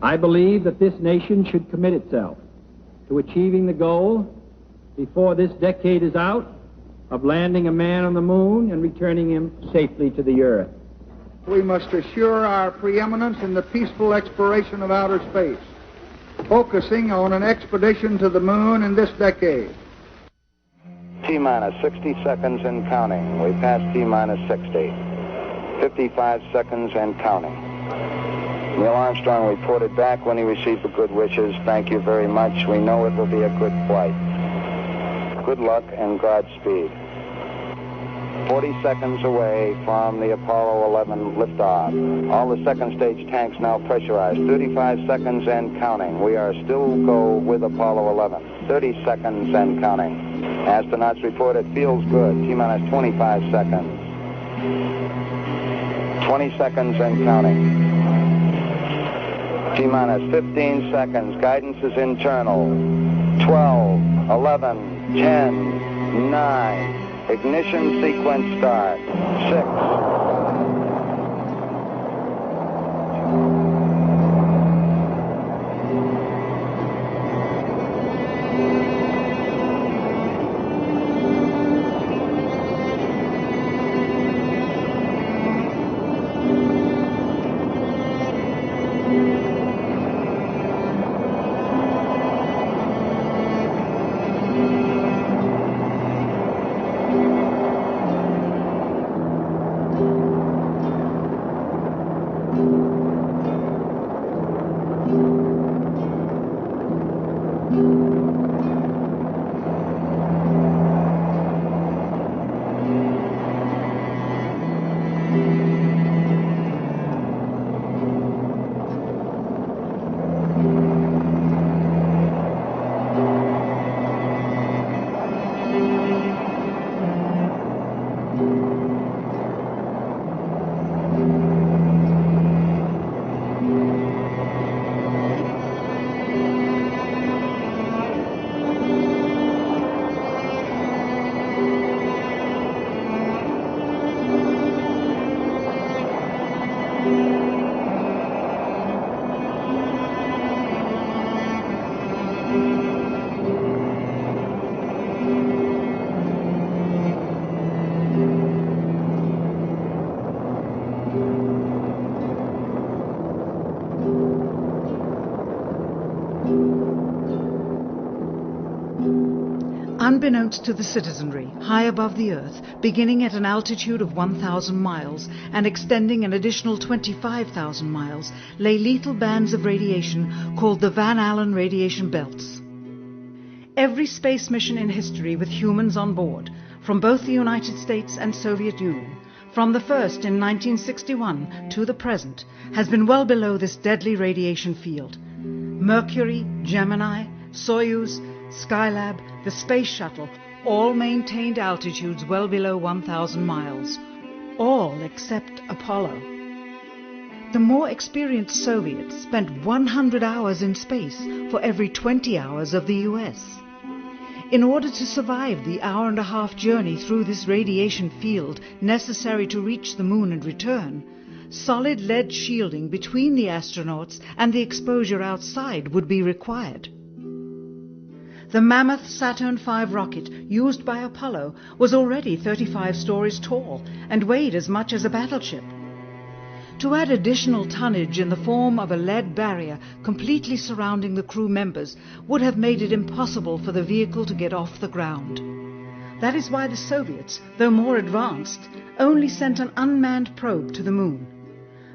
I believe that this nation should commit itself to achieving the goal, before this decade is out, of landing a man on the moon and returning him safely to the earth. We must assure our preeminence in the peaceful exploration of outer space, focusing on an expedition to the moon in this decade. T-minus 60 seconds and counting. We passed T-minus 60. 55 seconds and counting. Neil Armstrong reported back when he received the good wishes. Thank you very much. We know it will be a good flight. Good luck and Godspeed. 40 seconds away from the Apollo 11 liftoff. All the second stage tanks now pressurized. 35 seconds and counting. We are still go with Apollo 11. 30 seconds and counting. Astronauts report it feels good. T-minus 25 seconds. 20 seconds and counting. T-minus 15 seconds. Guidance is internal. 12, 11, 10, 9. Ignition sequence start. 6. Unbeknownst to the citizenry, high above the Earth, beginning at an altitude of 1,000 miles and extending an additional 25,000 miles, lay lethal bands of radiation called the Van Allen radiation belts. Every space mission in history with humans on board, from both the United States and Soviet Union, from the first in 1961 to the present, has been well below this deadly radiation field. Mercury, Gemini, Soyuz, Skylab, the Space Shuttle, all maintained altitudes well below 1,000 miles. All except Apollo. The more experienced Soviets spent 100 hours in space for every 20 hours of the US. In order to survive the hour-and-a-half journey through this radiation field necessary to reach the moon and return, solid lead shielding between the astronauts and the exposure outside would be required. The mammoth Saturn V rocket used by Apollo was already 35 stories tall and weighed as much as a battleship. To add additional tonnage in the form of a lead barrier completely surrounding the crew members would have made it impossible for the vehicle to get off the ground. That is why the Soviets, though more advanced, only sent an unmanned probe to the moon.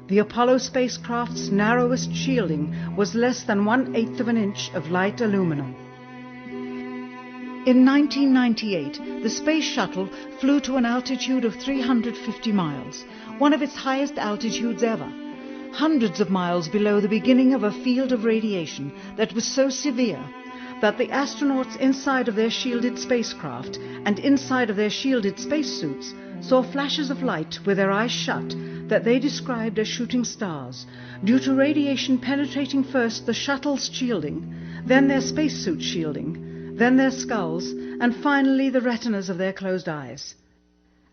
The Apollo spacecraft's narrowest shielding was less than 1/8 of an inch of light aluminum. In 1998, the Space Shuttle flew to an altitude of 350 miles, one of its highest altitudes ever, hundreds of miles below the beginning of a field of radiation that was so severe that the astronauts inside of their shielded spacecraft and inside of their shielded spacesuits saw flashes of light with their eyes shut that they described as shooting stars, due to radiation penetrating first the shuttle's shielding, then their spacesuit shielding, then their skulls, and finally the retinas of their closed eyes.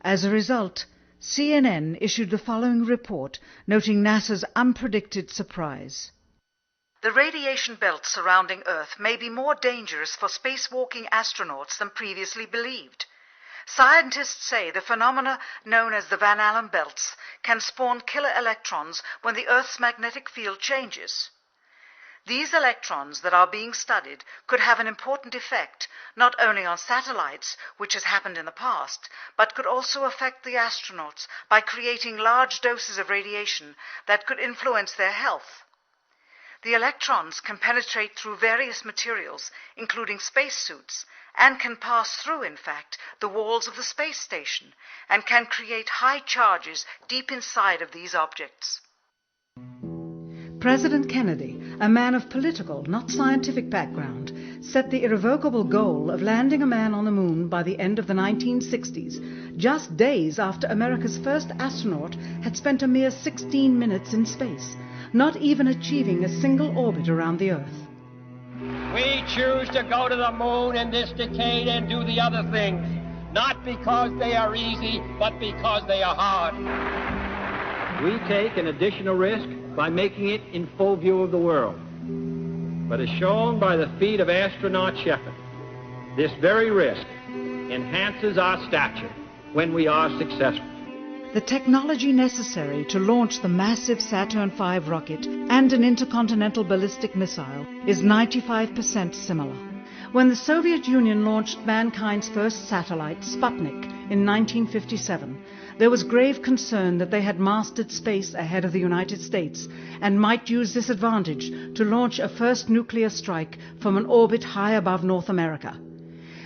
As a result, CNN issued the following report noting NASA's unpredicted surprise. The radiation belt surrounding Earth may be more dangerous for spacewalking astronauts than previously believed. Scientists say the phenomena known as the Van Allen belts can spawn killer electrons when the Earth's magnetic field changes. These electrons that are being studied could have an important effect, not only on satellites, which has happened in the past, but could also affect the astronauts by creating large doses of radiation that could influence their health. The electrons can penetrate through various materials, including spacesuits, and can pass through, in fact, the walls of the space station, and can create high charges deep inside of these objects. President Kennedy, a man of political, not scientific background, set the irrevocable goal of landing a man on the moon by the end of the 1960s, just days after America's first astronaut had spent a mere 16 minutes in space, not even achieving a single orbit around the Earth. We choose to go to the moon in this decade and do the other things, not because they are easy, but because they are hard. We take an additional risk by making it in full view of the world. But as shown by the feat of astronaut Shepard, this very risk enhances our stature when we are successful. The technology necessary to launch the massive Saturn V rocket and an intercontinental ballistic missile is 95% similar. When the Soviet Union launched mankind's first satellite, Sputnik, in 1957, there was grave concern that they had mastered space ahead of the United States and might use this advantage to launch a first nuclear strike from an orbit high above North America.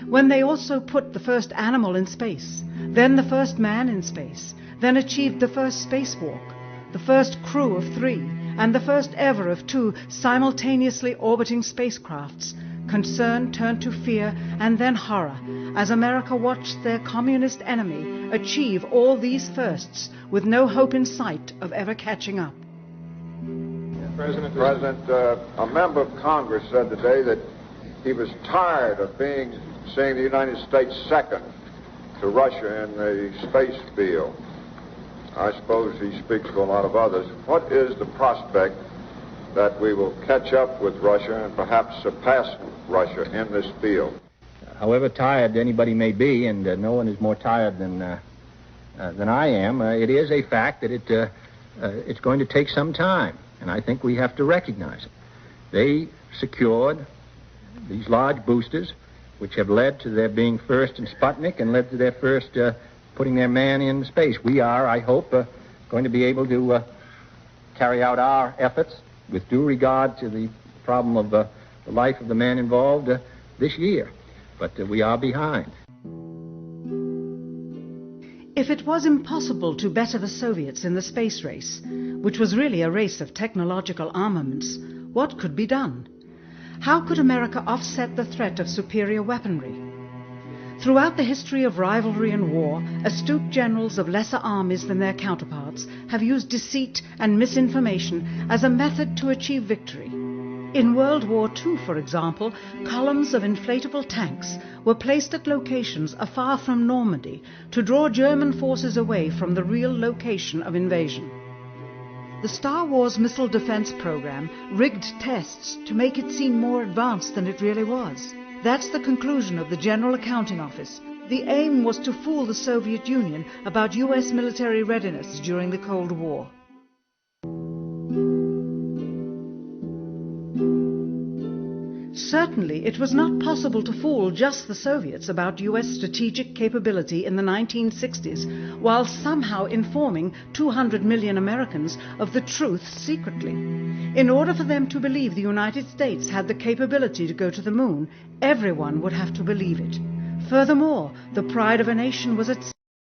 When they also put the first animal in space, then the first man in space, then achieved the first spacewalk, the first crew of 3, and the first ever of 2 simultaneously orbiting spacecrafts, concern turned to fear and then horror as America watched their communist enemy achieve all these firsts with no hope in sight of ever catching up. President, a member of Congress said today that he was tired of seeing the United States second to Russia in the space field. I suppose he speaks for a lot of others. What is the prospect that we will catch up with Russia and perhaps surpass Russia in this field? However tired anybody may be, and no one is more tired than I am, it is a fact that it's going to take some time, and I think we have to recognize it. They secured these large boosters, which have led to their being first in Sputnik and led to their first putting their man in space. We are, I hope, going to be able to carry out our efforts with due regard to the problem of the life of the man involved this year. But we are behind. If it was impossible to better the Soviets in the space race, which was really a race of technological armaments, what could be done? How could America offset the threat of superior weaponry? Throughout the history of rivalry and war, astute generals of lesser armies than their counterparts have used deceit and misinformation as a method to achieve victory. In World War II, for example, columns of inflatable tanks were placed at locations afar from Normandy to draw German forces away from the real location of invasion. The Star Wars missile defense program rigged tests to make it seem more advanced than it really was. That's the conclusion of the General Accounting Office. The aim was to fool the Soviet Union about U.S. military readiness during the Cold War. Certainly, it was not possible to fool just the Soviets about U.S. strategic capability in the 1960s, while somehow informing 200 million Americans of the truth secretly. In order for them to believe the United States had the capability to go to the moon, everyone would have to believe it. Furthermore, the pride of a nation was at stake.